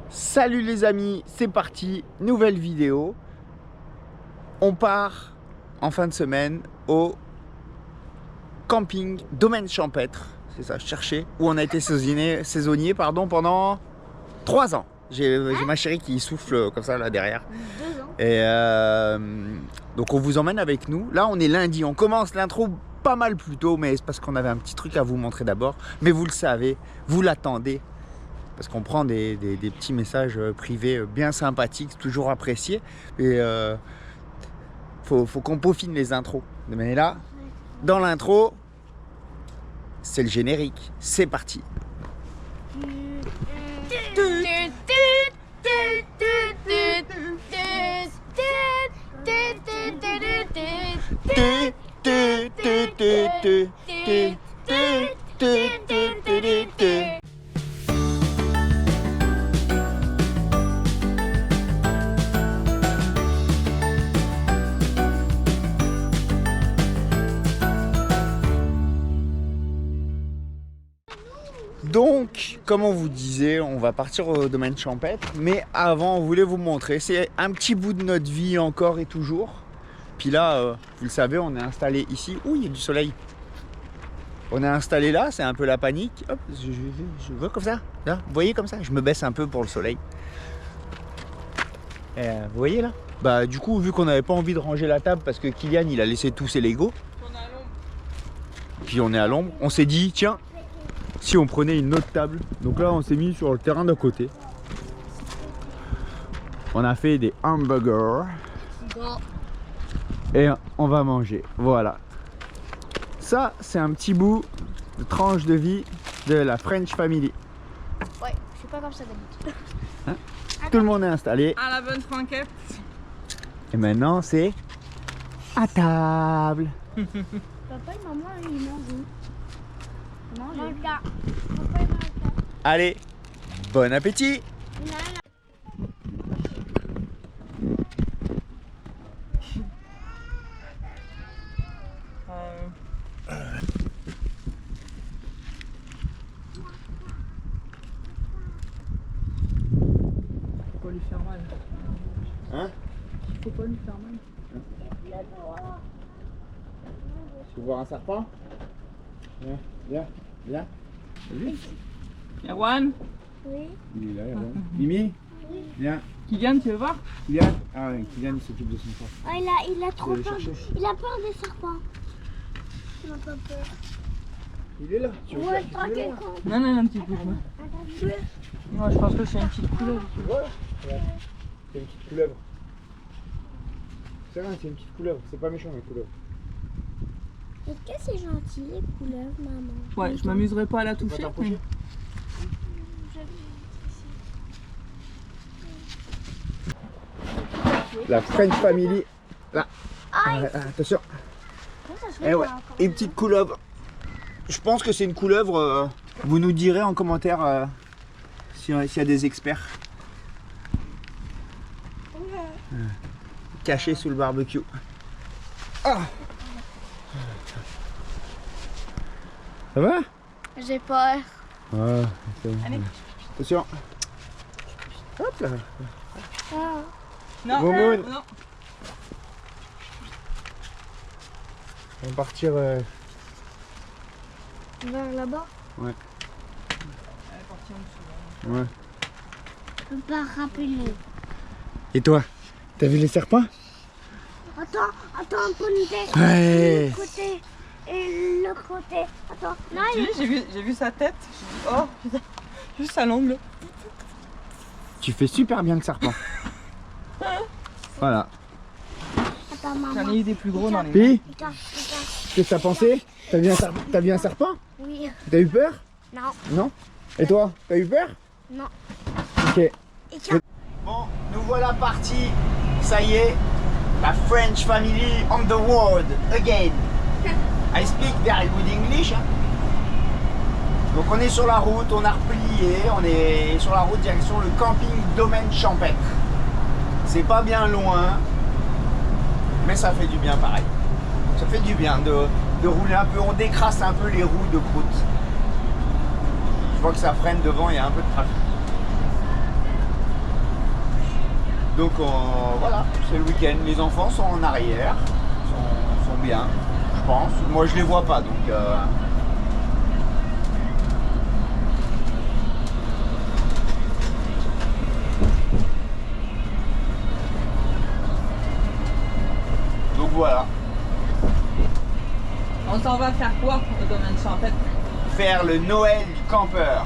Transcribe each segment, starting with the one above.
Salut les amis, c'est parti, nouvelle vidéo. On part en fin de semaine au camping Domaine Champêtre, c'est ça, je cherchais, où on a été saisonnier pendant 3 ans. J'ai ma chérie qui souffle comme ça là derrière. 2 ans. Et donc on vous emmène avec nous. Là on est lundi, on commence l'intro pas mal plus tôt, mais c'est parce qu'on avait un petit truc à vous montrer d'abord. Mais vous le savez, vous l'attendez. Parce qu'on prend des petits messages privés bien sympathiques, toujours appréciés. Et faut qu'on peaufine les intros. Mais là, dans l'intro, c'est le générique. C'est parti. Donc, comme on vous disait, on va partir au Domaine Champêtre. Mais avant, on voulait vous montrer. C'est un petit bout de notre vie encore et toujours. Puis là, vous le savez, on est installé ici. Ouh, il y a du soleil. On est installé là, c'est un peu la panique. Hop, je vois comme ça. Là, vous voyez comme ça, je me baisse un peu pour le soleil. Et, vous voyez là. Bah du coup, vu qu'on n'avait pas envie de ranger la table parce que Kylian, il a laissé tous ses Legos. Puis on est à l'ombre. On s'est dit, tiens, si on prenait une autre table. Donc là, on s'est mis sur le terrain d'à côté. On a fait des hamburgers. Et on va manger. Voilà. Ça, c'est un petit bout de tranche de vie de la French Family. Ouais, je suis pas comme ça d'habitude. Hein? Tout le monde est installé. À la bonne franquette. Et maintenant, c'est à table. Papa et maman, ils mangent. Ils mangent. Papa et maman. Allez, bon appétit. Faut pas lui faire mal. Hein? Faut pas lui faire mal. Tu veux voir un serpent? Viens, viens, viens. Erwan, Oui. Il est là, Mimi? Viens. Kylian, tu veux voir? Kylian? Ah ouais, Kylian il s'occupe de son corps. Oh, il a trop Je vais peur. le chercher. Il a peur des serpents. Il a pas peur. Il est là. Tu veux Ouais, faire qu'il est tranquille. là? Non, un petit peu. Moi, je pense que c'est une petite couleur. Tu vois? Ouais. C'est une petite couleuvre. C'est rien, c'est une petite couleuvre. C'est pas méchant la couleuvre. Est-ce que c'est gentil les couleurs, maman? Ouais, je m'amuserai pas à la Tu vas toucher. t'approcher? La French Family. Là. Attention. Eh ouais, une petite couleuvre. Je pense que c'est une couleuvre. Vous nous direz en commentaire s'il y a des experts. Caché sous le barbecue. Ah. Ça va? J'ai peur. Ouais, Allez. attention. Hop là. Ah. Non, Momoun. non. On va partir. Vers là-bas. Ouais. Elle est partie en dessous. Ouais. Je peux pas rappeler. Et toi? T'as vu les serpents? Attends, un poney. Ouais. Le côté et le côté. Attends, non, J'ai vu sa tête. J'ai dit, oh putain, juste sa langue là. Tu fais super bien le serpent. Voilà. Attends, maman. J'en ai eu des plus gros dans les mains. Puis, Attends. qu'est-ce que t'as pensé? T'as vu un serpent? Oui. T'as eu peur? Non. Non? Et toi? T'as eu peur? Non. Ok. Et tiens. Bon, nous voilà partis. Ça y est, la French Family on the road again. I speak very good English. Hein. Donc on est sur la route, on a replié, on est sur la route direction le camping Domaine Champêtre. C'est pas bien loin, mais ça fait du bien pareil. Ça fait du bien de rouler un peu, on décrasse un peu les roues de croûte. Je vois que ça freine devant, il y a un peu de trafic. Donc voilà, c'est le week-end. Les enfants sont en arrière, sont bien, je pense. Moi je les vois pas donc. Donc voilà, On s'en va faire quoi au domaine champêtre? faire le Noël du campeur.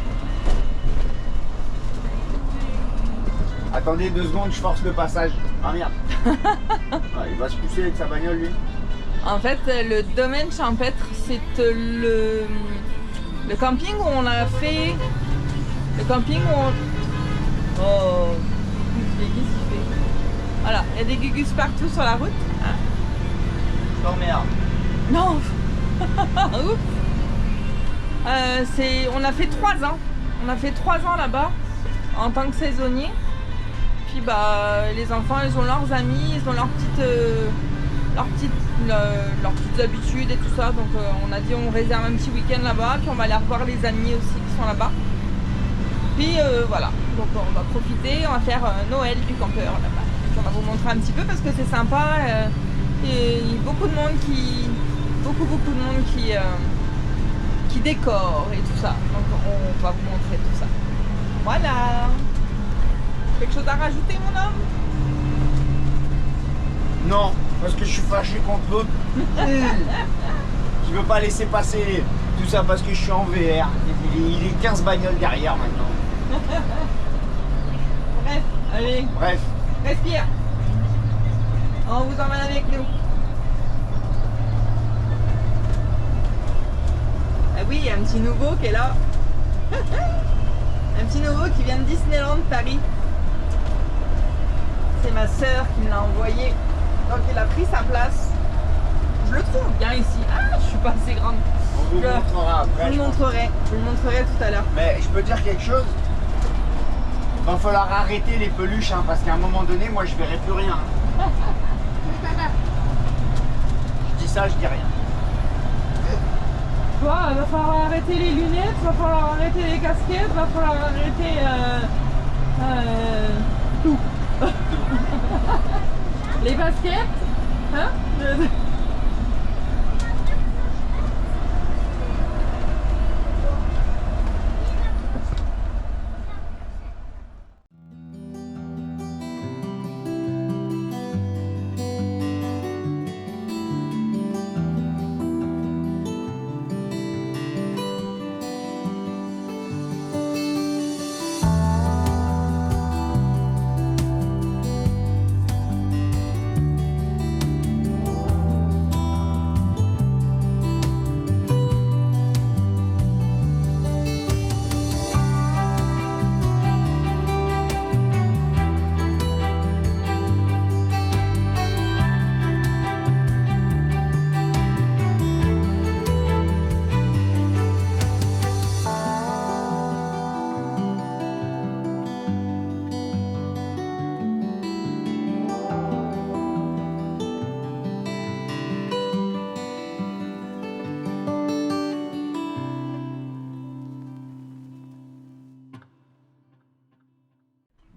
Attendez 2 secondes, je force le passage. Ah merde. Ah, il va se pousser avec sa bagnole lui. En fait, le domaine champêtre, c'est le camping où on a fait. Le camping où on. Oh, qu'est-ce qu'il fait? Voilà, il y a des gugus partout sur la route. Je t'emmerde. Non. Oups. On a fait 3 ans. On a fait 3 ans là-bas en tant que saisonnier. Puis bah les enfants ils ont leurs amis, ils ont leurs petites habitudes et tout ça. Donc on a dit on réserve un petit week-end là-bas, puis on va aller revoir les amis aussi qui sont là-bas. Puis voilà, donc on va profiter, on va faire Noël du campeur là-bas. Puis on va vous montrer un petit peu parce que c'est sympa. Et il y a beaucoup de monde qui décore et tout ça. Donc on va vous montrer tout ça. Voilà. Quelque chose à rajouter mon homme? Non, parce que je suis fâché contre l'autre. Qui veut pas laisser passer tout ça parce que je suis en VR. Il est 15 bagnoles derrière maintenant. Bref, allez, Bref, respire. On vous emmène avec nous. Ah oui, il y a un petit nouveau qui est là. Un petit nouveau qui vient de Disneyland Paris. C'est ma sœur qui me l'a envoyé. Donc il a pris sa place. Je le trouve bien ici. Ah, je suis pas assez grande. on vous le montrera après. Je je vous pense. le montrerai tout à l'heure. Mais je peux dire quelque chose. Il va falloir arrêter les peluches hein, parce qu'à un moment donné, moi je verrai plus rien. Je dis ça, je dis rien. Tu vois, il va falloir arrêter les lunettes, il va falloir arrêter les casquettes, il va falloir arrêter tout. Les baskets, hein?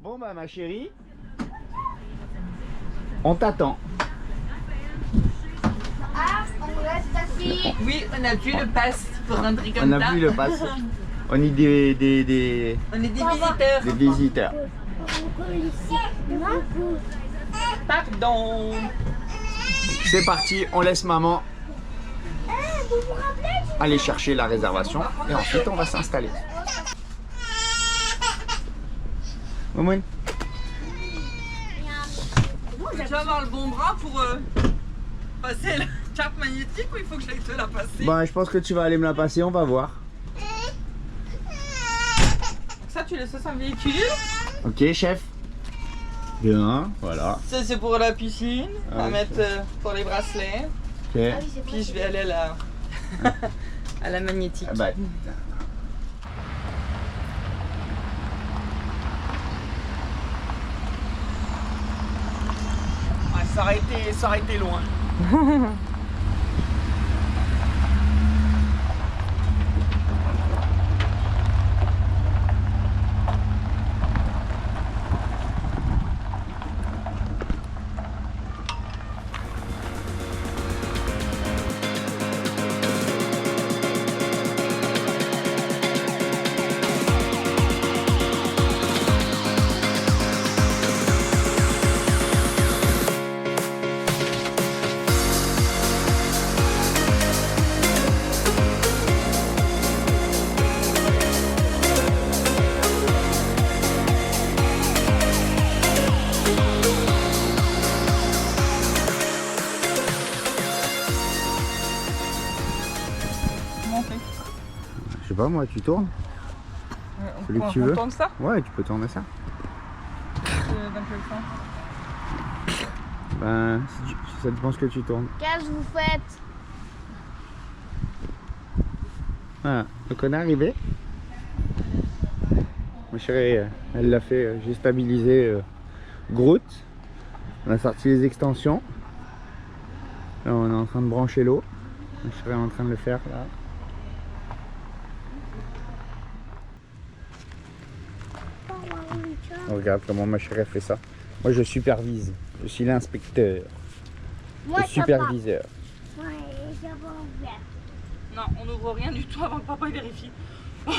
Bon bah ma chérie, on t'attend. Ah, on reste assis. Oui, on n'a plus le pass pour rentrer comme On n'a ça. plus le pass. On est des On est des visiteurs. visiteurs. Pardon. C'est parti, on laisse maman aller chercher la réservation et ensuite on va s'installer. Momoun. Tu vas avoir le bon bras pour passer la carte magnétique ou il faut que j'aille te la passer? Bon, je pense que tu vas aller me la passer, on va voir. Ça, tu laisses ça véhicule? Ok, chef. Bien, voilà. Ça, c'est pour la piscine, Ah, à ok. mettre pour les bracelets. Ok. Puis je vais aller à la, à la magnétique. Ah bah, ouais, ça aurait été loin. pas moi, tu tournes? Celui que tu on veux. tourne ça? Ouais, tu peux tourner ça. Dans quel sens? Ben, si ça dépend ce que tu tournes. Qu'est-ce que vous faites? Voilà, donc on est arrivé. Ma chérie, elle l'a fait, j'ai stabilisé Groot. On a sorti les extensions. Là, on est en train de brancher l'eau. Ma chérie est en train de le faire là. Regarde comment ma chérie fait ça. Moi je supervise. Je suis l'inspecteur. Le superviseur. Non, on n'ouvre rien du tout avant que papa vérifie. C'est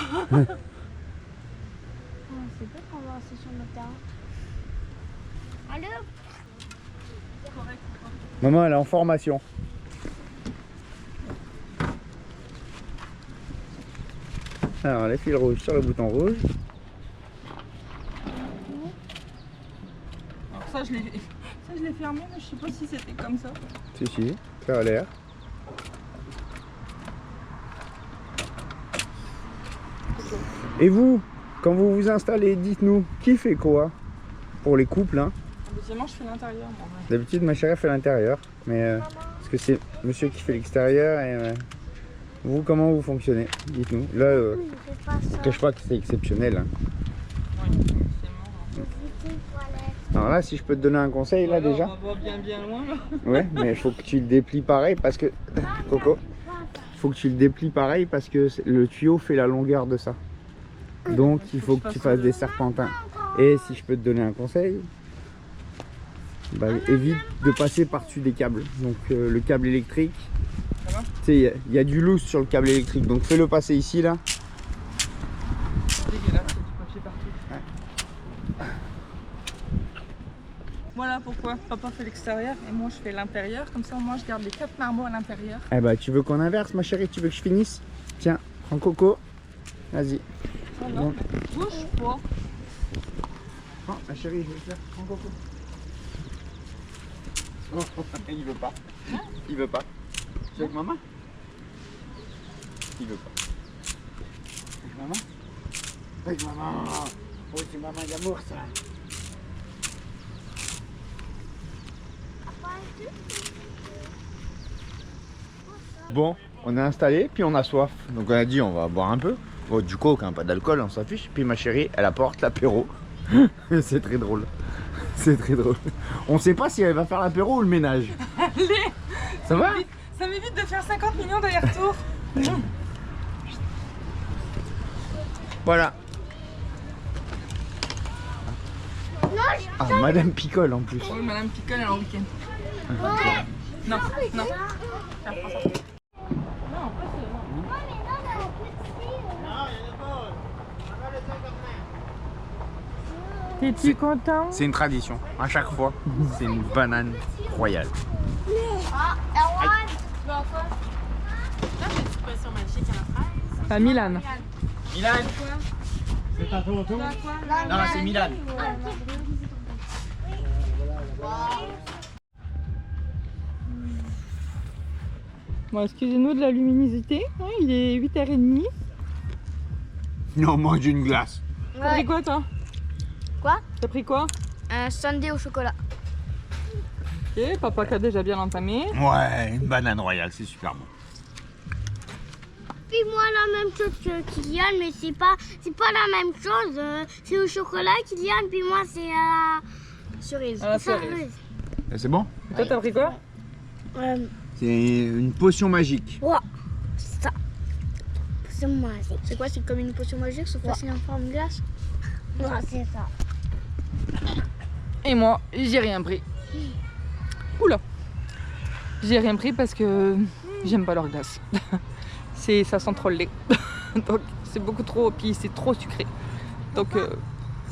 pas qu'on va rester sur notre terrain. Allô? Maman elle est en formation. Alors les fils rouges sur le bouton rouge. Alors ça je l'ai fermé, mais je sais pas si c'était comme ça. Si, ça a l'air. Et vous, quand vous vous installez, dites-nous, qui fait quoi pour les couples hein? Habituellement je fais l'intérieur. Moi. D'habitude ma chérie fait l'intérieur, mais parce que c'est monsieur qui fait l'extérieur et vous comment vous fonctionnez? Dites-nous. Là, je ne cache pas que c'est exceptionnel. Hein. Oui, effectivement. Alors là, si je peux te donner un conseil là déjà. On va bien loin là. Ouais, mais il faut que tu le déplies pareil parce que Coco, faut que tu le déplies pareil parce que le tuyau fait la longueur de ça. Donc il faut que tu fasses des serpentins. Et si je peux te donner un conseil, bah, évite de passer par-dessus des câbles. Donc le câble électrique, tu sais, il y a du loose sur le câble électrique. Donc fais-le passer ici là. C'est dégueulasse, il y a du papier partout. Ouais. Voilà pourquoi papa fait l'extérieur et moi je fais l'intérieur. Comme ça moi je garde les 4 marmots à l'intérieur. Eh bah tu veux qu'on inverse ma chérie? Tu veux que je finisse? Tiens, prends Coco. Vas-y. Bon. Bouge pas. Oh, ma chérie, je vais le faire. Prends Coco. Oh, il veut pas. Il veut pas. Tu veux avec maman? Il veut pas. Avec maman? Avec maman. Oh, c'est maman d'amour ça. Bon, on est installé, puis on a soif. Donc on a dit on va boire un peu. Bon, du coke, hein, pas d'alcool, on s'affiche. Puis ma chérie, elle apporte l'apéro. C'est très drôle. C'est très drôle. On sait pas si elle va faire l'apéro ou le ménage. Allez. Ça va? Ça m'évite de faire 50 millions d'aller-retour. Voilà. Ah, Madame Picole en plus. Oui, Madame Picole, elle est en week-end. Non, non. Es-tu content? C'est une tradition. À chaque fois, c'est une banane royale. À Milan. Milan. C'est à ton tour? Non, c'est Milan. Bon, excusez-nous de la luminosité. Hein, il est 8h30. Non, mange une glace. T'as pris quoi toi? Quoi? T'as pris quoi? Un sundae au chocolat. Ok, papa qui a déjà bien entamé. Ouais, une banane royale, c'est super bon. Puis moi la même chose que Kylian, mais c'est pas la même chose. C'est au chocolat Kylian, puis moi c'est à la cerise. À la cerise. C'est bon? Et toi t'as pris quoi? C'est une potion magique. Ouais, c'est ça. Potion magique. C'est quoi? C'est comme une potion magique, sauf que c'est en forme de glace? Ouais, c'est ça. Et moi, j'ai rien pris. Oula. J'ai rien pris parce que j'aime pas leur glace. Ça sent trop le lait. Donc c'est beaucoup trop, puis c'est trop sucré. Donc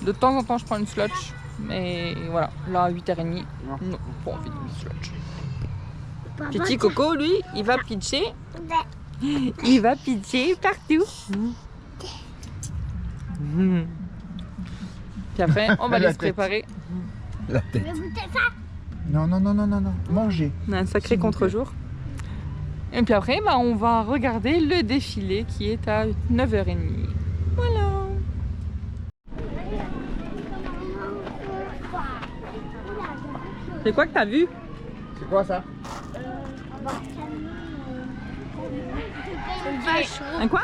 de temps en temps je prends une slotch. Mais voilà, là à 8h30, non, pas envie d'une slotch. Petit Coco, lui, il va pitcher. Il va pitcher partout. Puis après, on va aller se préparer. La tête. Non, non, non, non, non, non. Mangez. On a un sacré contre-jour. Et puis après, bah, on va regarder le défilé qui est à 9h30. Voilà. C'est quoi que t'as vu? C'est quoi ça? Un quoi?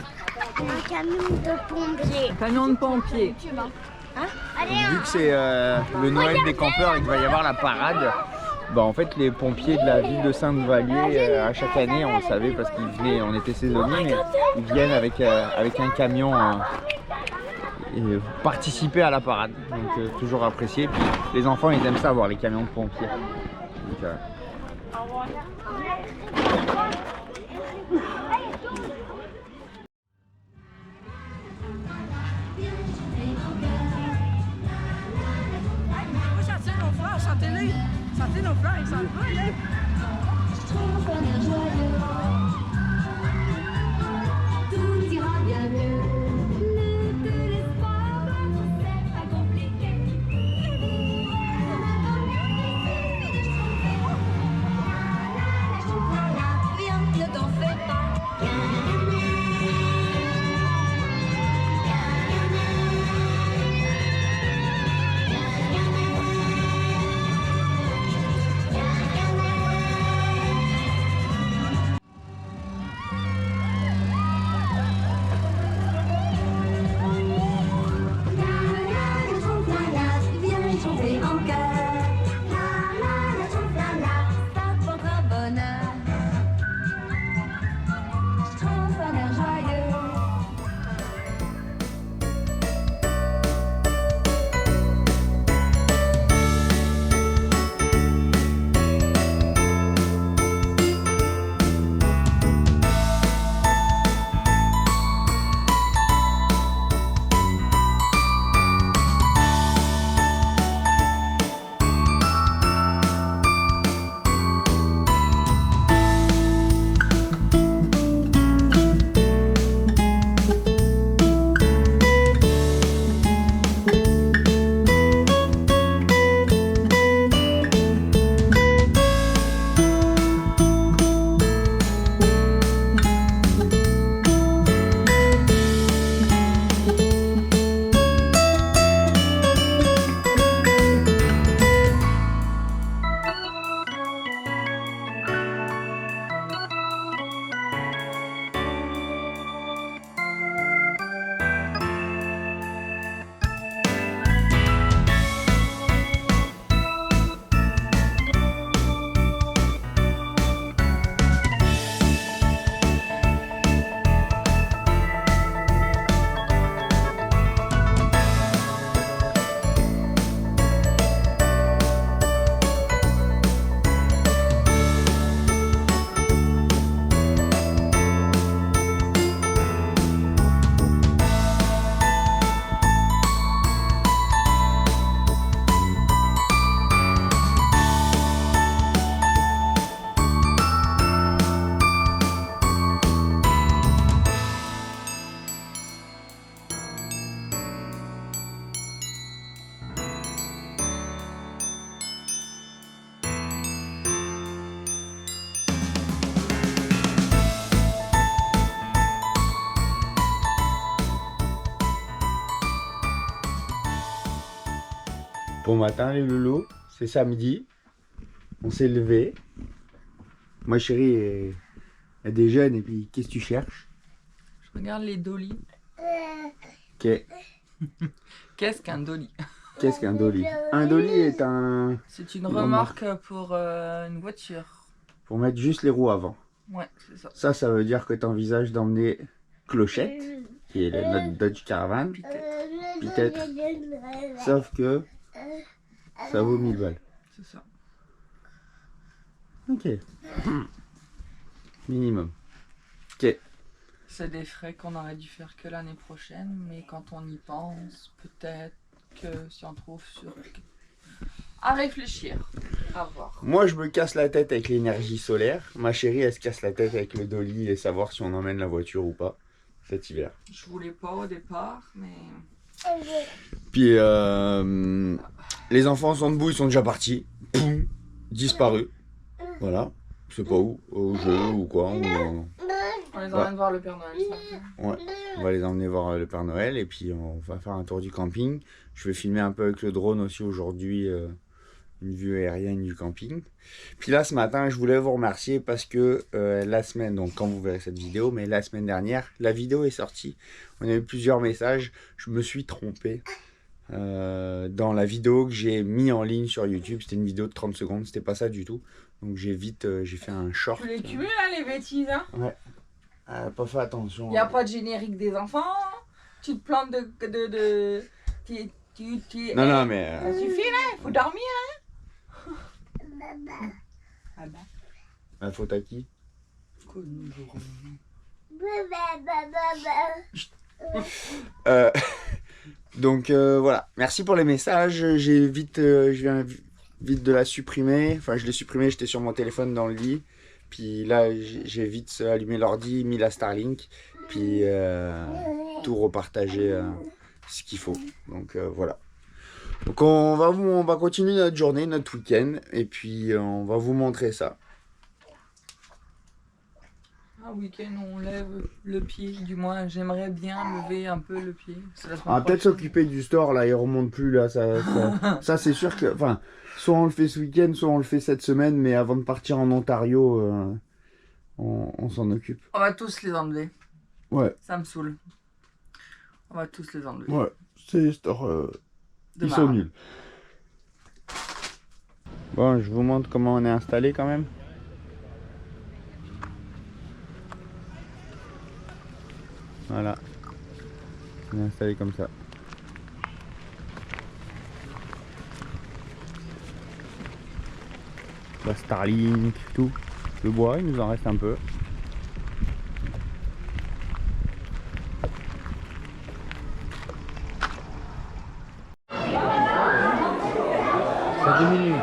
Un camion de pompiers. Un camion de pompiers. Vu que c'est le Noël des campeurs et qu'il va y avoir la parade, bah en fait les pompiers de la ville de Sainte-Vallier, à chaque année, on le savait parce qu'ils venaient, on était saisonniers, mais ils viennent avec un camion et participer à la parade. Donc toujours apprécié. Puis les enfants ils aiment ça voir les camions de pompiers. Donc, Chantez-les, chantez nos fleurs, ils s'en veulent. Tout ira bien mieux. Ne te laisse pas battre, c'est pas compliqué. Viens, ne t'en fais pas. Bon matin les loulous, c'est samedi, on s'est levé. Moi chérie, elle déjeune et puis qu'est-ce que tu cherches? Je regarde les dolly. Qu'est-ce qu'un dolly? Qu'est-ce qu'un dolly? Un dolly est un... C'est une remorque pour une voiture. Pour mettre juste les roues avant. Ouais, c'est ça. Ça veut dire que tu envisages d'emmener Clochette, qui est notre Dodge Caravan, peut-être. Sauf que ça vaut 1000 balles. C'est ça. Ok. Minimum. Ok. C'est des frais qu'on aurait dû faire que l'année prochaine, mais quand on y pense, peut-être que si on trouve sur... À réfléchir, à voir. Moi je me casse la tête avec l'énergie solaire. Ma chérie elle se casse la tête avec le dolly et savoir si on emmène la voiture ou pas cet hiver. Je voulais pas au départ, mais... Puis les enfants sont debout, ils sont déjà partis. Poum, disparus. Voilà. je sais pas où, au jeu ou quoi. On les emmène voir le Père Noël. Ça. Ouais, on va les emmener voir le Père Noël et puis on va faire un tour du camping. Je vais filmer un peu avec le drone aussi aujourd'hui, une vue aérienne du camping. Puis là, ce matin, je voulais vous remercier parce que la semaine, donc quand vous verrez cette vidéo, mais la semaine dernière, la vidéo est sortie. On a eu plusieurs messages. Je me suis trompé dans la vidéo que j'ai mis en ligne sur YouTube. C'était une vidéo de 30 secondes, c'était pas ça du tout. Donc j'ai fait un short. Tu les cumules, hein, les bêtises, hein? Ouais. Pas fait attention. Il n'y a pas de générique des enfants. Tu te plantes de... Non, mais... Ça suffit, là. Il faut dormir, hein? Ah bah. La faute à qui? Donc voilà, merci pour les messages. Je viens vite de la supprimer. Enfin, je l'ai supprimé, j'étais sur mon téléphone dans le lit. Puis là, j'ai vite allumé l'ordi, mis la Starlink, puis tout repartager ce qu'il faut. Donc voilà. Donc on va continuer notre journée, notre week-end, et puis on va vous montrer ça. Un week-end, on lève le pied. Du moins, j'aimerais bien lever un peu le pied. On va peut-être s'occuper du store, là, il remonte plus, là. Ça c'est sûr que... Enfin, soit on le fait ce week-end, soit on le fait cette semaine, mais avant de partir en Ontario, on s'en occupe. On va tous les enlever. Ouais. Ça me saoule. On va tous les enlever. Ouais, ces stores, ils sont nuls. Bon, je vous montre comment on est installé quand même. Voilà, on est installé comme ça. La Starlink, tout. Le bois, il nous en reste un peu. Ça diminue.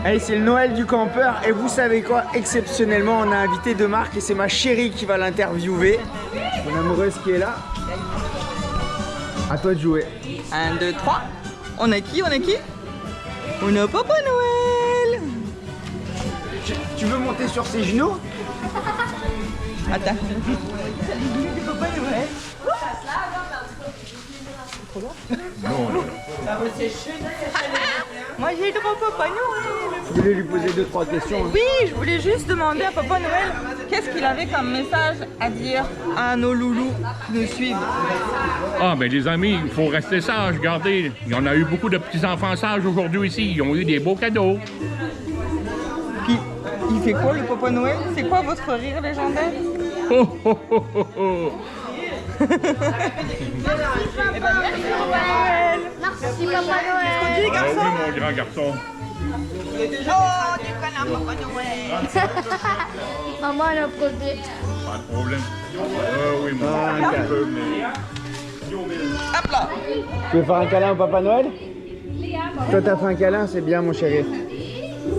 Hey, c'est le Noël du campeur et vous savez quoi, exceptionnellement on a invité de Marc et c'est ma chérie qui va l'interviewer. Mon amoureuse qui est là. À toi de jouer. 1, 2, 3. On a qui? On a qui? On a Papa Noël. Tu veux monter sur ses genoux? Attends. Papa Noël. Moi j'ai droit au Papa Noël. Tu voulais lui poser 2-3 questions. Hein. Oui, je voulais juste demander à Papa Noël qu'est-ce qu'il avait comme message à dire à nos loulous qui nous suivent. Ah, ben les amis, il faut rester sage. Regardez, il y en a eu beaucoup de petits-enfants sages aujourd'hui ici. Ils ont eu des beaux cadeaux. Puis, il fait quoi le Papa Noël? C'est quoi votre rire légendaire? Oh, oh, oh, oh, oh. Eh ben, merci Papa Noël. Merci Papa Noël. On dit Ah garçon. oui, mon grand garçon. Oh, du canard Papa Noël. Maman elle a posé. Pas de problème. Oui, moi, un peu, mais... Hop là. Tu veux faire un câlin au Papa Noël? Toi t'as fait un câlin, c'est bien mon chéri.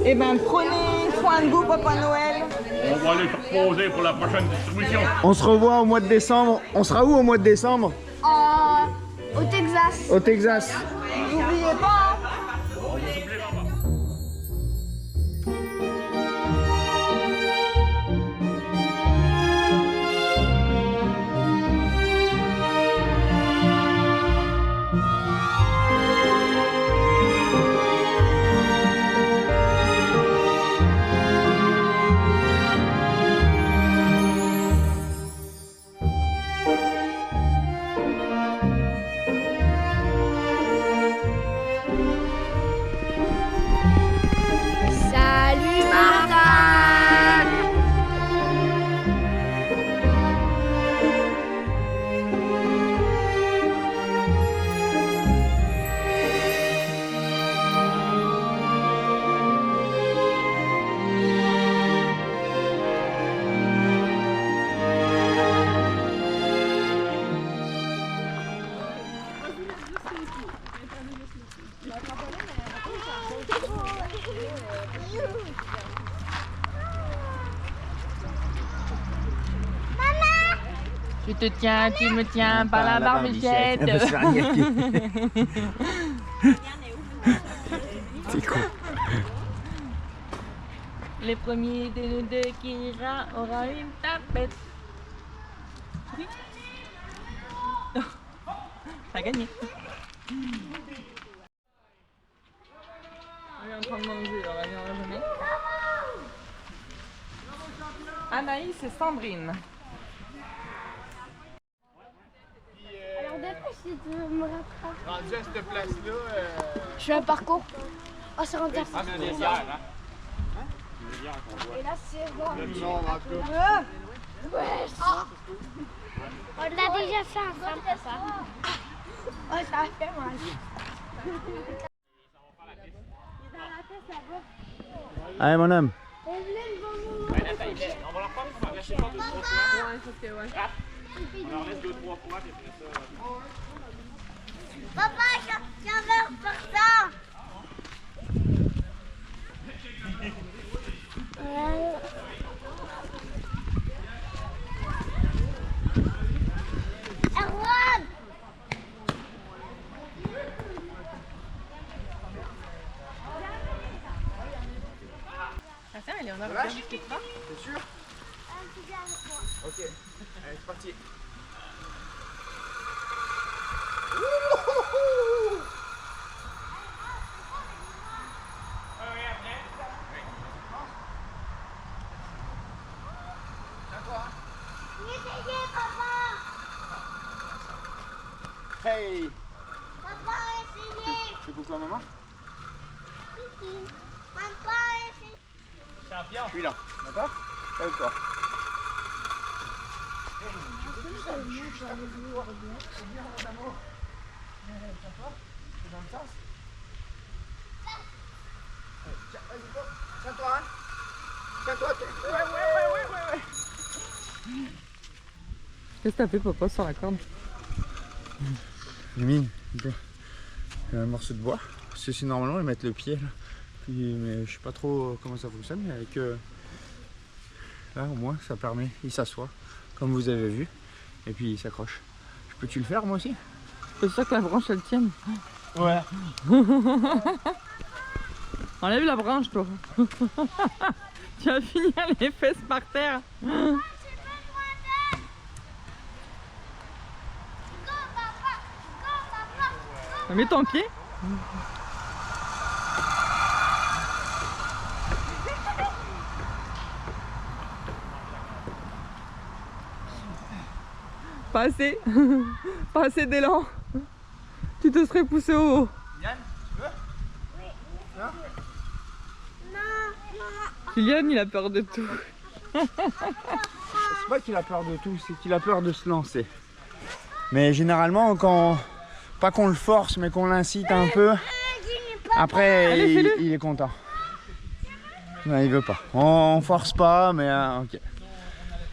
Eh ben, prenez soin de vous Papa Noël. On va aller se reposer pour la prochaine distribution. On se revoit au mois de décembre. On sera où au mois de décembre? Au Texas. Au Texas. N'oubliez pas. Tu te tiens, tu me tiens par la barbichette. C'est con. Les premiers de nous deux qui ira aura une tapette. Oui. T'as gagné. On est en train de manger, on va bien déjeuner. Anaïs et Sandrine. Alors dépêche, tu me rattrapes. Rendu à cette place-là. Je fais un parcours. Oh, c'est rendu à Ah, c'est des bières, hein? Et là, c'est bon. Non, en tout cas. Ouais, on l'a déjà fait ensemble, ça. Oh, ça a fait mal. Allez, mon homme. On On va leur prendre, on va lâcher 2-3 fois. Ouais, parce que ouais. On leur laisse 2-3 fois, puis après ça. Papa, j'avais faire ça. Erwan! Attends, elle est en Lâche. C'est sûr? Ok, allez, c'est parti. Essayez, papa! Hey! Papa, essayez! C'est pourquoi, maman? Papa, essayez! Je suis là, d'accord? Avec toi. Tiens-toi, hein? Tiens-toi, ouais. Qu'est-ce que t'as fait, papa, sur la corde? J'ai mis un morceau de bois. Parce que c'est normalement ils mettent le pied là. Puis, mais je sais pas trop comment ça fonctionne, mais avec là au moins ça permet, il s'assoit comme vous avez vu et puis il s'accroche. Peux-tu le faire moi aussi? C'est sûr que la branche elle tienne. Ouais. Enlève la branche toi. Tu vas finir les fesses par terre. Mets ton pied. Pas assez. Pas assez d'élan. Tu te serais poussé au haut. Yann, tu veux? Kylian, il a peur de tout. C'est pas qu'il a peur de tout, c'est qu'il a peur de se lancer. Mais généralement quand, pas qu'on le force mais qu'on l'incite un peu, après Allez, il est content. Non, il veut pas. On force pas mais ok.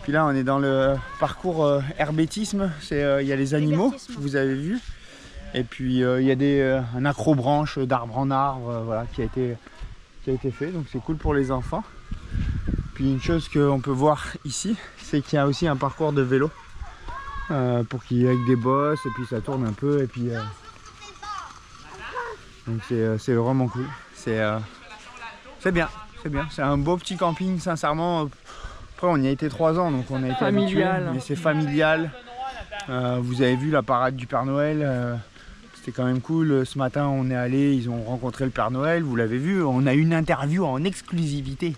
Puis là on est dans le parcours herbétisme, il y a les animaux, vous avez vu. Et puis il y a un accrobranche d'arbre en arbre voilà, qui a été fait, donc c'est cool pour les enfants. Puis une chose qu'on peut voir ici, c'est qu'il y a aussi un parcours de vélo pour qu'il y ait avec des bosses et puis ça tourne un peu et puis donc c'est vraiment cool. C'est bien, c'est un beau petit camping sincèrement. Après on y a été 3 ans donc on a été Familial. habitué, mais c'est familial. Vous avez vu la parade du Père Noël, c'était quand même cool. Ce matin on est allé, ils ont rencontré le Père Noël, vous l'avez vu, on a une interview en exclusivité.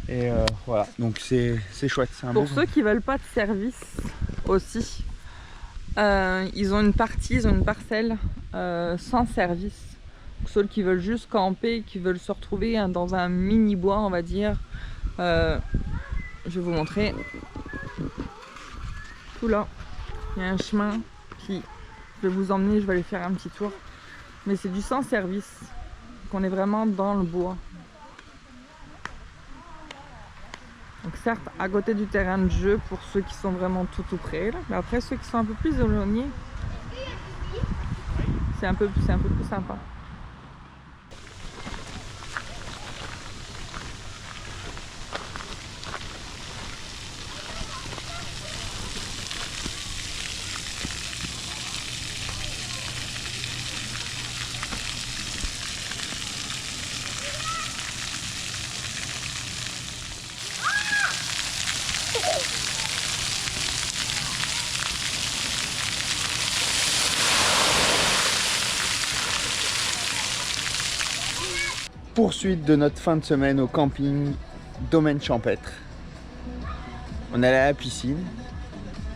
Et voilà, donc c'est chouette. Pour ceux qui veulent pas de service aussi, ils ont une parcelle sans service. Pour ceux qui veulent juste camper, qui veulent se retrouver dans un mini bois, on va dire. Je vais vous montrer. Tout là, il y a un chemin qui, je vais vous emmener, je vais aller faire un petit tour. Mais c'est du sans service, qu'on est vraiment dans le bois. Donc certes, à côté du terrain de jeu pour ceux qui sont vraiment tout près, là. Mais après ceux qui sont un peu plus éloignés, c'est un peu plus sympa. poursuite de notre fin de semaine au camping Domaine Champêtre. On est allé à la piscine.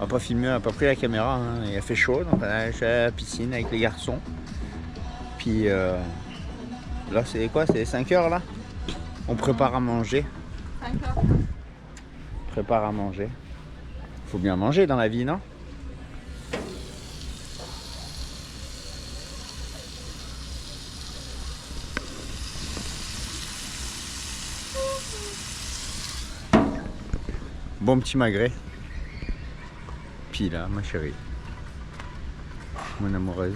On n'a pas filmé, on n'a pas pris la caméra, hein. Il a fait chaud, donc on est allé à la piscine avec les garçons. Puis là c'est quoi? C'est 5 heures là? On prépare à manger. 5 heures. Prépare à manger. Faut bien manger dans la vie, non? Bon petit magret. Puis là, ma chérie. Mon amoureuse.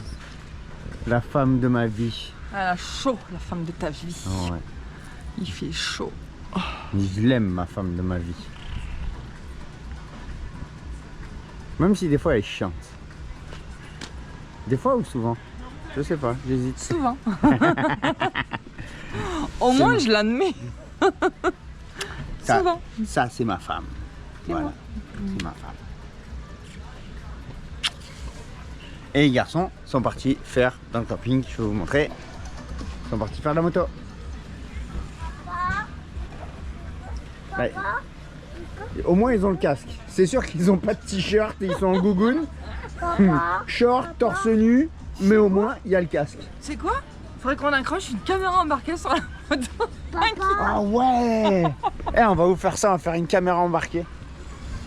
La femme de ma vie. Elle a chaud, la femme de ta vie. Oh, ouais. Il fait chaud. Je l'aime, ma femme de ma vie. Même si des fois elle est chiante. Des fois ou souvent? Je sais pas, j'hésite. Souvent. Au moins, je l'admets. Souvent. Ça c'est ma femme. C'est Voilà, moi. c'est ma femme. Et les garçons sont partis faire dans le camping, je vais vous montrer. Ils sont partis faire de la moto. Ouais. Au moins ils ont le casque. C'est sûr qu'ils ont pas de t-shirt et ils sont en gougoune. Short, torse nu, mais au moins il y a le casque. C'est quoi? Faudrait qu'on accroche une caméra embarquée sur la moto. Ah ouais. Eh, on va vous faire ça, on va faire une caméra embarquée.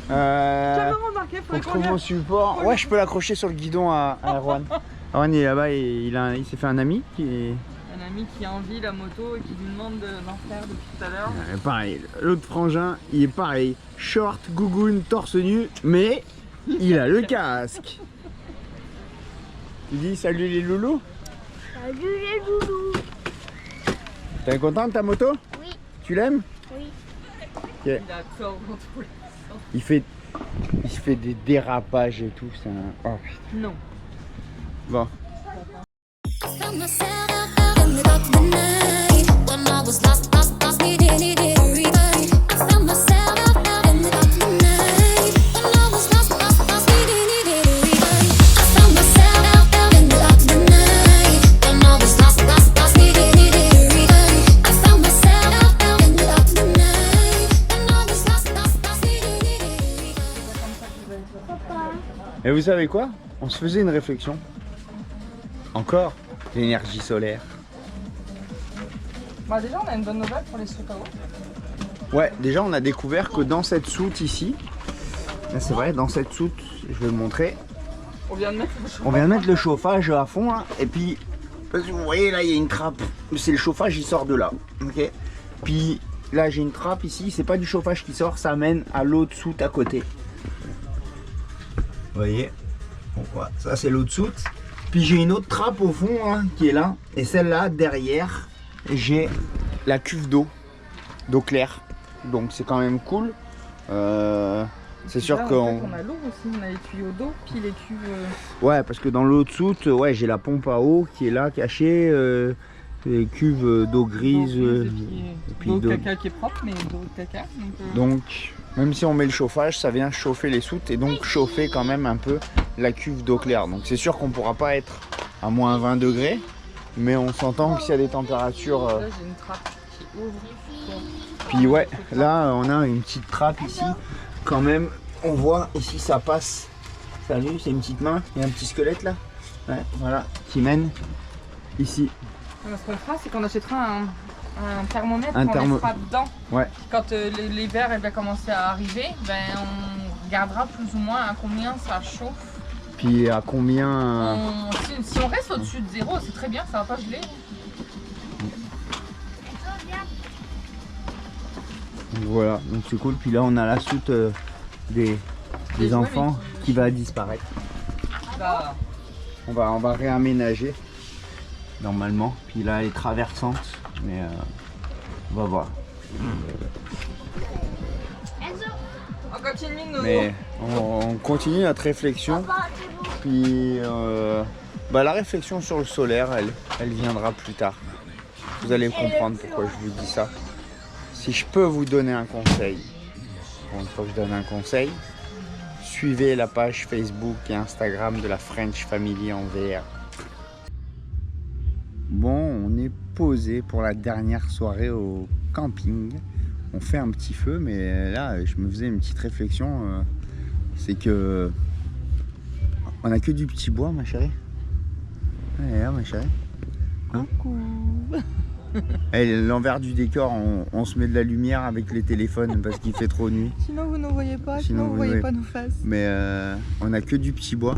Caméra embarquée, Faut faudrait qu'on trouver mon support. Ouais, je peux l'accrocher sur le guidon à Erwan. Erwan il est là-bas et il s'est fait un ami qui est... Un ami qui a envie la moto et qui lui demande d'en faire depuis tout à l'heure. Pareil, l'autre frangin, il est pareil. Short, gougoune, torse nu, mais il a le casque. Tu dis salut les loulous? Salut les loulous. T'es content de ta moto? Oui. Tu l'aimes? Oui. Il a peur dans tous les sens. Il fait des dérapages et tout, c'est un... Oh putain. Non. Bon. Found myself out in the dark of the night. When I was lost, needed a revive. I found myself out in the dark of the night. When I was lost, needed a revive. I found myself out in the dark of the night. When I was lost, needed a revive. I found myself out in the dark of the night. When I was lost, needed a revive. Et vous savez quoi? On se faisait une réflexion. Encore l'énergie solaire. Bah déjà, on a une bonne nouvelle pour les soutes à eau. Ouais, déjà on a découvert que dans cette soute ici, là, c'est vrai, dans cette soute, je vais vous montrer, On vient de mettre le chauffage. on vient de mettre le chauffage à fond là, et puis, parce que vous voyez là il y a une trappe, c'est le chauffage il sort de là, ok. Puis là j'ai une trappe ici, c'est pas du chauffage qui sort, ça mène à l'autre soute à côté. Vous voyez, bon, voilà, ça c'est l'autre soute. Puis j'ai une autre trappe au fond hein, qui est là, et celle-là derrière, j'ai la cuve d'eau claire, donc c'est quand même cool. C'est sûr Là, qu'on... en fait, on a l'eau aussi, on a les tuyaux d'eau, puis les cuves. Ouais, parce que dans l'autre soute, ouais, j'ai la pompe à eau qui est là cachée, les cuves d'eau grise, et puis d'eau d'eau- caca qui est propre, mais d'eau de caca. donc même si on met le chauffage, ça vient chauffer les soutes et donc chauffer quand même un peu la cuve d'eau claire. Donc c'est sûr qu'on pourra pas être à moins 20 degrés, mais on s'entend que s'il y a des températures... Là, j'ai une trappe qui ouvre. Puis ouais, là on a une petite trappe ici, quand même, on voit ici ça passe. Salut, c'est une petite main, il y a un petit squelette là, ouais, voilà, qui mène ici. Ce qu'on fera, c'est qu'on achètera un thermomètre Un qu'on mettra dedans. Ouais. Quand l'hiver va commencer à arriver, ben, on regardera plus ou moins à combien ça chauffe. Puis à combien... Si on reste au-dessus de 0, c'est très bien, ça va pas geler. Donc voilà, donc c'est cool. Puis là on a la soute des jouets, enfants qui va disparaître. Bah, On va réaménager normalement. Puis là elle est traversante, mais on va voir. on continue nos... Mais on continue notre réflexion. Puis la réflexion sur le solaire, elle viendra plus tard. Vous allez comprendre pourquoi je vous dis ça. Si je peux vous donner un conseil, une fois que je donne un conseil, suivez la page Facebook et Instagram de la French Family en VR. Bon, on est posé pour la dernière soirée au camping. On fait un petit feu, mais là, je me faisais une petite réflexion. C'est que on a que du petit bois, ma chérie. Ouais, là, ma chérie. Hein? Et l'envers du décor, on se met de la lumière avec les téléphones parce qu'il fait trop nuit. Sinon vous ne voyez pas, Sinon, vous vous voyez voyez pas nos faces. Mais on a que du petit bois.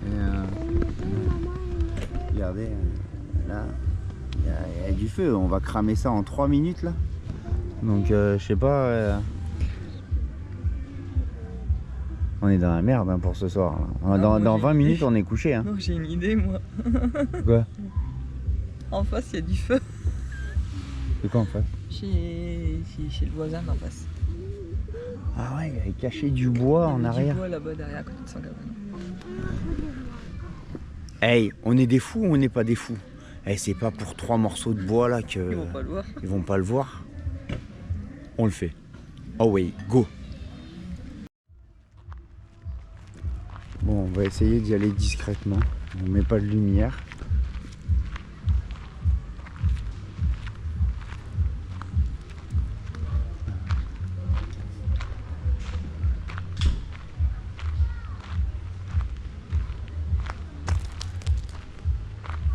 Et, regardez, là, il y a du feu. On va cramer ça en 3 minutes là. Donc je sais pas. On est dans la merde hein, pour ce soir. Là. Dans 20 minutes, on est couché. Hein. Non, j'ai une idée moi. Quoi? En face, il y a du feu. C'est quoi en fait? Chez le voisin d'en face. Ah ouais, il avait caché du bois en Il y avait arrière. du bois là-bas derrière à côté de son cabane. Hey, on est des fous ou on n'est pas des fous? Hey, c'est pas pour 3 morceaux de bois là que. Ils vont pas le voir. Ils vont pas le voir. On le fait. Oh oui, go. Bon, on va essayer d'y aller discrètement. On met pas de lumière.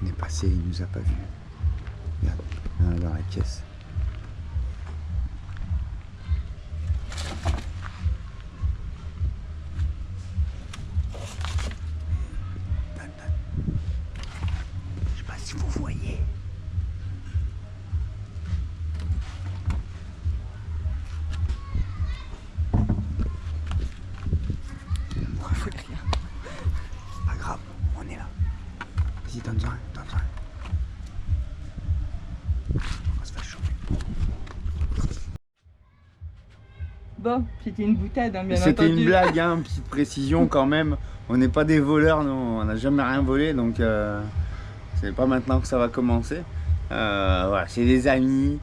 On est passé, il nous a pas vu. Regarde, dans la caisse. Je sais pas si vous voyez. C'est pas grave, on est là. Vas-y, donne-en un, donne-en un. On va se faire chauffer. Bon, c'était une boutade, hein, bien C'était entendu. une blague, hein, petite précision quand même. On n'est pas des voleurs, nous, on n'a jamais rien volé, donc c'est pas maintenant que ça va commencer. Voilà, c'est des amis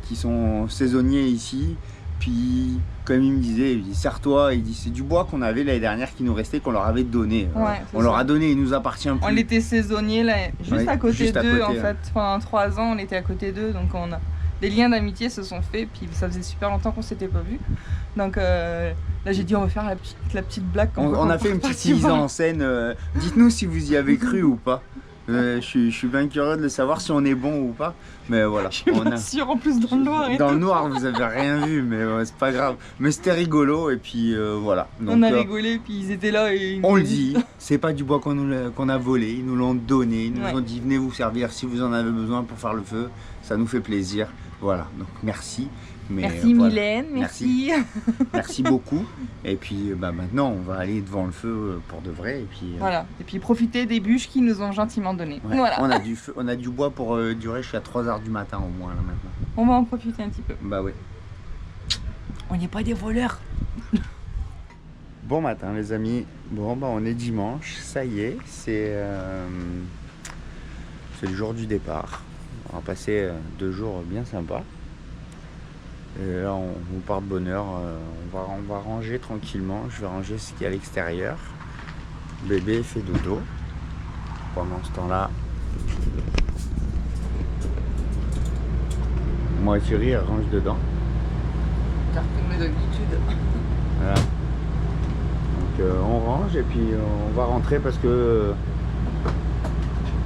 qui sont saisonniers ici. Puis, comme il me disait, il dit serre-toi, il dit c'est du bois qu'on avait l'année dernière qui nous restait, qu'on leur avait donné. Ouais, on c'est leur ça. a donné, il nous appartient plus. On était saisonniers là, juste Ouais, à côté juste à d'eux côté, en fait. Pendant 3 ans, on était à côté d'eux, donc on a des liens d'amitié se sont faits. Puis ça faisait super longtemps qu'on s'était pas vus. Donc là, j'ai dit on va faire la petite blague. On a fait une petite mise en scène. Dites-nous si vous y avez cru ou pas. Je suis bien curieux de savoir si on est bon ou pas. Mais voilà. Je suis on pas a... sûre en plus dans le noir. Et Dans tout. le noir, vous avez rien vu, mais c'est pas grave. Mais c'était rigolo et puis voilà. Donc, On a rigolé, puis ils étaient là et ils on nous le ont dit, c'est pas du bois qu'on a volé, ils nous l'ont donné, ils nous Ouais. ont dit venez vous servir si vous en avez besoin pour faire le feu, ça nous fait plaisir. Voilà, donc merci. Mais, Merci voilà. Mylène, merci. Merci beaucoup. Et puis maintenant, on va aller devant le feu pour de vrai. Et puis, Voilà, et puis profiter des bûches qu'ils nous ont gentiment données. ouais, Voilà, on a du feu, on a du bois pour durer jusqu'à 3h du matin au moins là maintenant. on va en profiter un petit peu. Bah oui. On n'est pas des voleurs. Bon matin les amis, bon bah on est dimanche, ça y est, c'est le jour du départ. On va passer 2 jours bien sympas. Et là on part de bonne heure, on va ranger tranquillement, je vais ranger ce qu'il y a à l'extérieur. Bébé fait dodo. Pendant ce temps-là, moi et Thierry elle range dedans. Car comme d'habitude. Voilà. Donc on range et puis on va rentrer parce que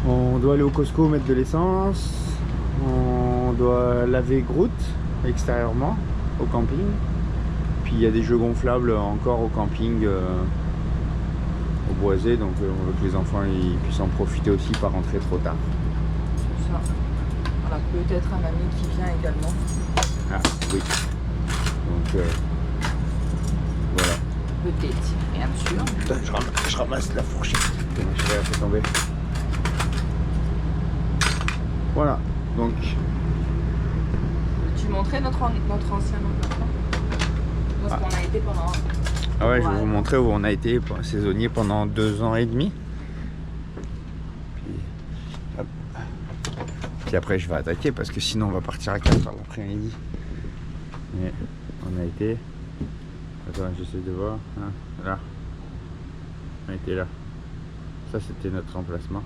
on doit aller au Costco mettre de l'essence, on doit laver Groot extérieurement au camping, puis il y a des jeux gonflables encore au camping au Boisé, donc on veut que les enfants ils puissent en profiter aussi, pas rentrer trop tard. C'est ça. Voilà, peut-être un ami qui vient également. Ah oui, donc voilà. Peut-être, rien de sûr. Putain, je ramasse la fourchette. Putain, je vais la faire tomber. Voilà, donc Tu montrais notre ancien emplacement. Parce qu'on a été pendant. ah ouais, je vais Ouais. vous montrer où on a été saisonnier pendant 2 ans et demi. Puis, hop. Puis après je vais attaquer parce que sinon on va partir à 4h l'après-midi. Mais on a été. Attends, j'essaie de voir. Hein, là. On a été là. Ça c'était notre emplacement.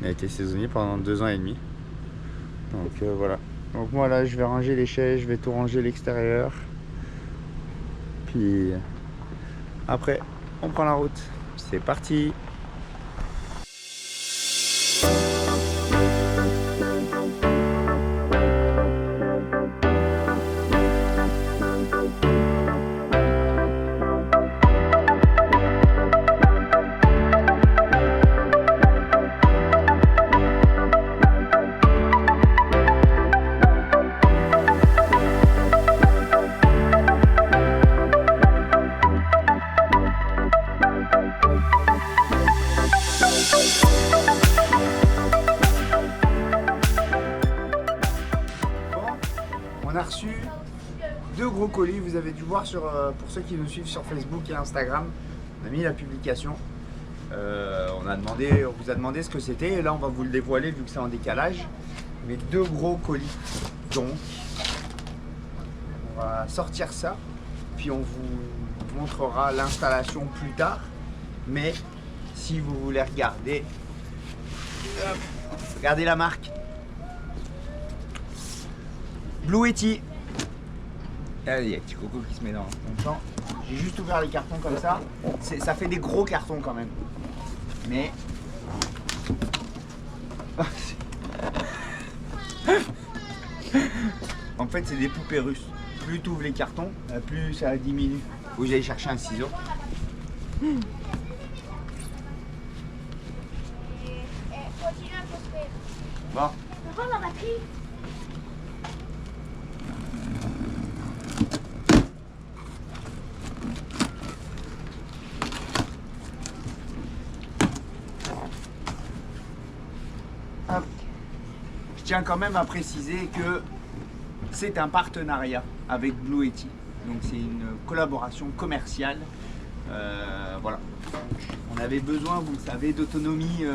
Il a été saisonnier pendant 2 ans et demi. Donc voilà. Donc moi là je vais ranger les chaises, je vais tout ranger l'extérieur. Puis après on prend la route. C'est parti. On a reçu 2 gros colis, vous avez dû voir pour ceux qui nous suivent sur Facebook et Instagram, on a mis la publication. On vous a demandé ce que c'était et là on va vous le dévoiler vu que c'est en décalage. Mais 2 gros colis. Donc on va sortir ça, puis on vous montrera l'installation plus tard. Mais si vous voulez regarder, hop, regardez la marque. Blue Yeti. Ah, il y a un petit coco qui se met dans le champ. J'ai juste ouvert les cartons comme ça. Ça fait des gros cartons quand même. Mais... en fait c'est des poupées russes. Plus tu ouvres les cartons, plus ça diminue. Faut que j'aille chercher un ciseau. Bon. Pourquoi la batterie? Hop. Je tiens quand même à préciser que c'est un partenariat avec Blue Yeti. Donc c'est une collaboration commerciale. Voilà. On avait besoin, vous le savez, d'autonomie,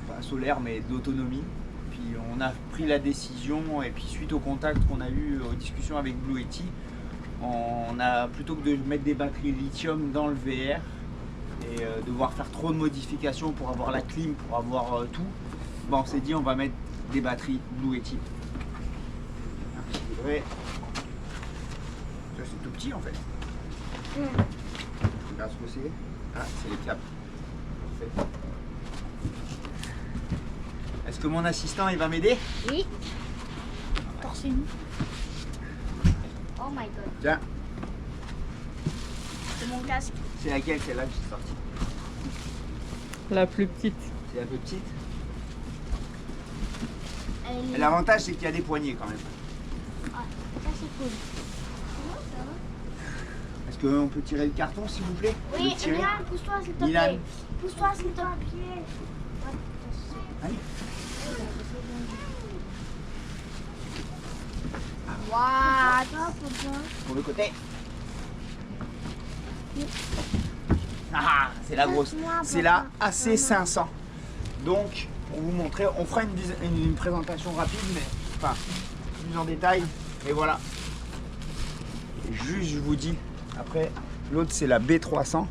pas solaire, mais d'autonomie. Puis on a pris la décision, et puis suite au contact qu'on a eu aux discussions avec Blue Yeti, on a, plutôt que de mettre des batteries lithium dans le VR et devoir faire trop de modifications pour avoir la clim, pour avoir tout, bon, on s'est dit on va mettre des batteries Blue Yeti. C'est vrai. Ça c'est tout petit en fait. Regarde ce que c'est. Ah, c'est les câbles. Parfait. Est-ce que mon assistant il va m'aider? Oui. Torse nu. Oh my god. Tiens, C'est mon casque. c'est laquelle celle-là que j'ai sortie? La plus petite. C'est la plus petite. Elle est... L'avantage c'est qu'il y a des poignées quand même. Ah, ça c'est cool. Est-ce qu'on peut tirer le carton s'il vous plaît? Oui, Le tirer. Milan, pousse-toi s'il te Milan. plaît. Pousse-toi s'il te plaît. Allez. Waouh, toi, papa. Pour le côté. Ah, c'est la grosse. C'est la AC500. Donc, pour vous montrer, on fera une présentation rapide, mais enfin, plus en détail. Et voilà. Juste, je vous dis, après, l'autre c'est la B300.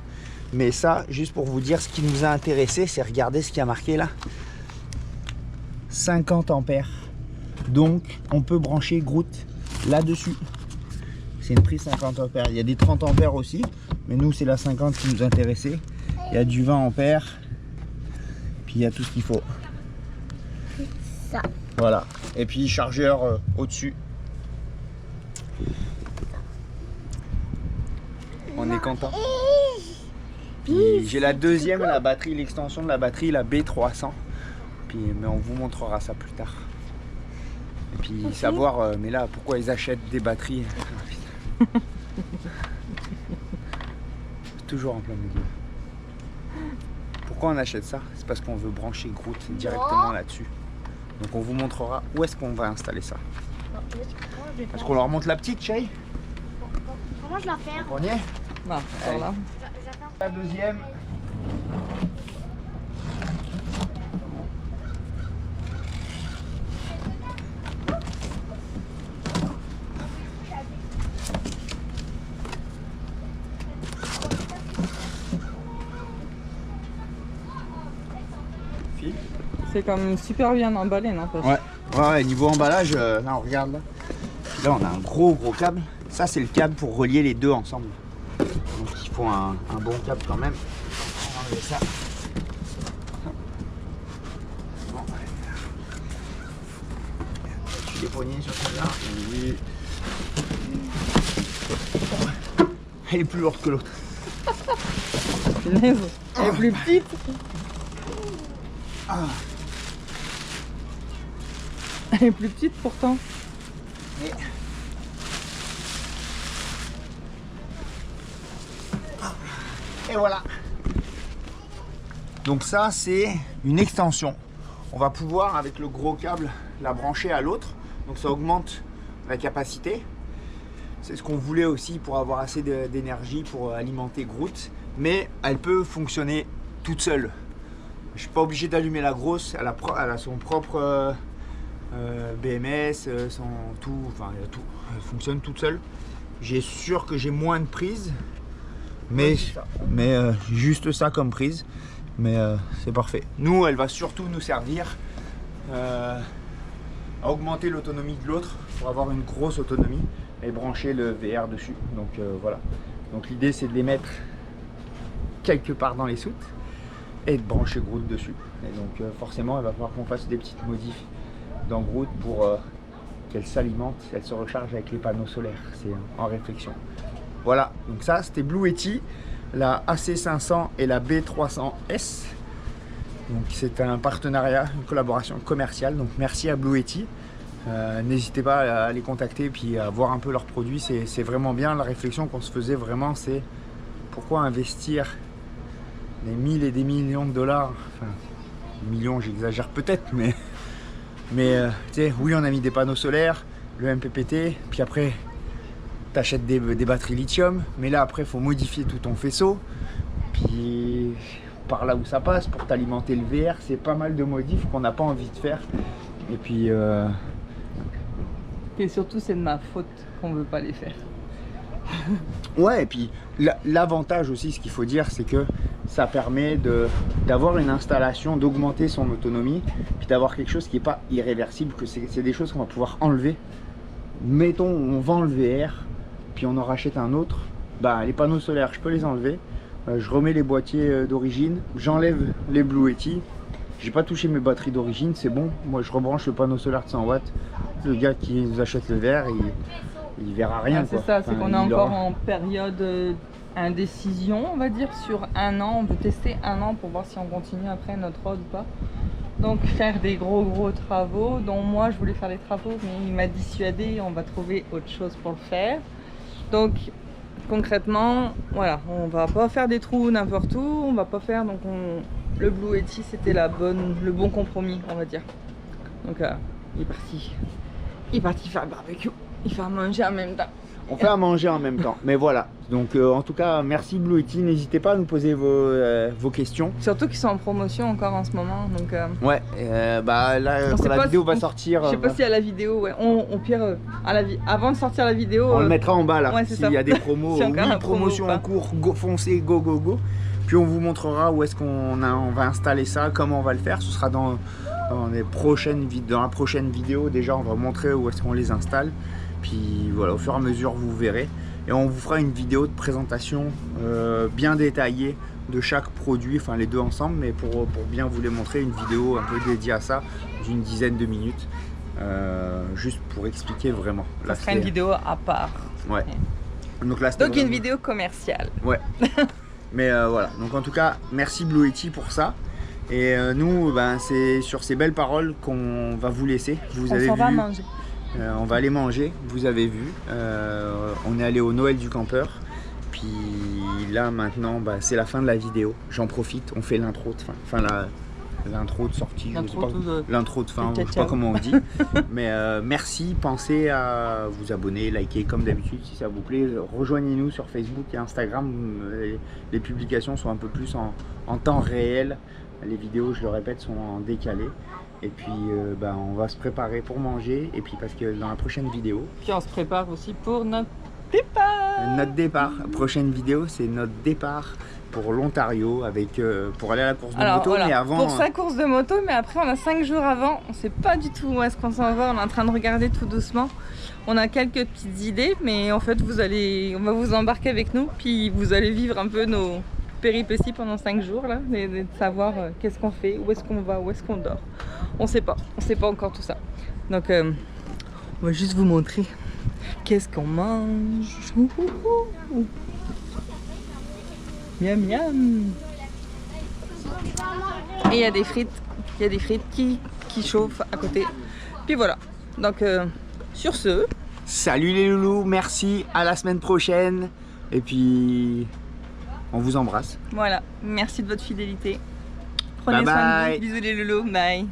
Mais ça, juste pour vous dire, ce qui nous a intéressé, c'est regarder ce qui a marqué là. 50 ampères. Donc, on peut brancher Groot là-dessus. C'est une prise 50 ampères. Il y a des 30 ampères aussi, mais nous, c'est la 50 qui nous intéressait. Il y a du 20 ampères. Puis il y a tout ce qu'il faut. Ça. Voilà. Et puis, chargeur au-dessus. On est content. Puis j'ai la deuxième, la batterie, l'extension de la batterie, la B300. Puis, mais on vous montrera ça plus tard. Et puis savoir, mais là, pourquoi ils achètent des batteries. Toujours en plein milieu. Pourquoi on achète ça? C'est parce qu'on veut brancher Groot directement là-dessus. Donc on vous montrera où est-ce qu'on va installer ça. Est-ce qu'on leur montre la petite, Shay? Comment je la ferme? On y est? Non, par là. La deuxième. C'est quand même super bien emballé, non? Ouais, niveau emballage, là on regarde là. Là on a un gros câble. Ça c'est le câble pour relier les deux ensemble. Donc il faut un bon câble quand même. On va enlever ça. Bon. Tu les poignées sur celle-là. Oui. Elle est plus lourde que l'autre. Punaise, elle est plus petite. Elle est plus petite pourtant. Et voilà. Donc ça c'est une extension. On va pouvoir avec le gros câble la brancher à l'autre. Donc ça augmente la capacité. C'est ce qu'on voulait aussi pour avoir assez d'énergie pour alimenter Groot. Mais elle peut fonctionner toute seule. Je suis pas obligé d'allumer la grosse. Elle a son propre BMS, son tout. Enfin, elle a tout. Elle fonctionne toute seule. J'ai sûr que j'ai moins de prise. Mais juste ça comme prise. Mais c'est parfait. Nous, elle va surtout nous servir à augmenter l'autonomie de l'autre pour avoir une grosse autonomie et brancher le VR dessus. Donc voilà. Donc l'idée c'est de les mettre quelque part dans les soutes et de brancher Groot dessus. Et donc forcément il va falloir qu'on fasse des petites modifs dans Groot pour qu'elle s'alimente, elle se recharge avec les panneaux solaires. C'est en réflexion. Voilà, donc ça c'était Blue Yeti, la AC500 et la B300S. Donc c'est un partenariat, une collaboration commerciale. Donc merci à Blue Yeti. N'hésitez pas à les contacter et puis à voir un peu leurs produits. C'est vraiment bien. La réflexion qu'on se faisait vraiment, c'est pourquoi investir des 1000 et des millions de dollars. Enfin, millions, j'exagère peut-être, mais tu sais, oui, on a mis des panneaux solaires, le MPPT, puis après t'achètes des batteries lithium, mais là après il faut modifier tout ton faisceau, puis par là où ça passe pour t'alimenter le VR, c'est pas mal de modifs qu'on n'a pas envie de faire. Et puis et surtout c'est de ma faute qu'on veut pas les faire. ouais, et puis l'avantage aussi, ce qu'il faut dire, c'est que ça permet d'avoir une installation, d'augmenter son autonomie, puis d'avoir quelque chose qui n'est pas irréversible, que c'est des choses qu'on va pouvoir enlever. Mettons, on vend le VR, puis on en rachète un autre, bah les panneaux solaires, je peux les enlever, je remets les boîtiers d'origine, j'enlève les Blue Yeti, j'ai pas touché mes batteries d'origine, c'est bon, moi je rebranche le panneau solaire de 100 watts, le gars qui nous achète le VR, il verra rien. C'est ça, c'est qu'on est encore en période indécision, on va dire, sur un an. On veut tester un an pour voir si on continue après notre road ou pas. Donc faire des gros travaux, dont moi je voulais faire les travaux, mais il m'a dissuadé, on va trouver autre chose pour le faire. Donc concrètement, voilà, on va pas faire des trous n'importe où, on va pas faire, donc le Blue Yeti c'était le bon compromis, on va dire. Donc il est parti faire le barbecue. Il fait à manger en même temps. On fait à manger en même temps. Mais voilà. Donc en tout cas, merci Blue Yeti. N'hésitez pas à nous poser vos questions. Surtout qu'ils sont en promotion encore en ce moment. Donc, ouais. Bah là, quand la vidéo va sortir. Je sais pas si à la vidéo, ouais. Au pire, avant de sortir la vidéo. On le mettra en bas là. Ouais, s'il y a des promos. si oui, promotion en cours. Foncez, go. Puis on vous montrera où est-ce on va installer ça, comment on va le faire. Ce sera dans la prochaine vidéo. Déjà, on va montrer où est-ce qu'on les installe. Puis voilà, au fur et à mesure vous verrez, et on vous fera une vidéo de présentation bien détaillée de chaque produit, enfin les deux ensemble, mais pour bien vous les montrer, une vidéo un peu dédiée à ça d'une dizaine de minutes, juste pour expliquer vraiment. Ça sera une vidéo à part. Ouais. Donc là, donc une vidéo commerciale. Ouais. Mais voilà, donc en tout cas merci Blue Yeti pour ça. Et nous, ben, c'est sur ces belles paroles qu'on va vous laisser. Vous avez vu. Va manger. On va aller manger, vous avez vu, on est allé au Noël du campeur, puis là maintenant bah, c'est la fin de la vidéo, j'en profite, on fait l'intro de fin, l'intro de sortie, l'intro de fin, je sais pas comment on dit, mais merci, pensez à vous abonner, liker comme d'habitude si ça vous plaît, rejoignez-nous sur Facebook et Instagram, les publications sont un peu plus en temps réel, les vidéos je le répète sont en décalé. Et puis bah, on va se préparer pour manger, et puis parce que dans la prochaine vidéo... Puis on se prépare aussi pour notre départ. Notre départ, la prochaine vidéo c'est notre départ pour l'Ontario avec pour aller à la course de Alors moto, voilà, mais avant. pour sa course de moto, mais après on a 5 jours avant, on sait pas du tout où est-ce qu'on s'en va, on est en train de regarder tout doucement. On a quelques petites idées, mais en fait on va vous embarquer avec nous, puis vous allez vivre un peu nos péripéties pendant 5 jours là, de savoir qu'est-ce qu'on fait, où est-ce qu'on va, où est-ce qu'on dort. On sait pas encore tout ça. Donc on va juste vous montrer qu'est-ce qu'on mange. Miam miam. Et il y a des frites qui chauffent à côté. Puis voilà. Donc sur ce, Salut les loulous, merci, à la semaine prochaine. Et puis, on vous embrasse. voilà. Merci de votre fidélité. Prenez Bye soin de bye. vous. Bisous les loulous. Bye.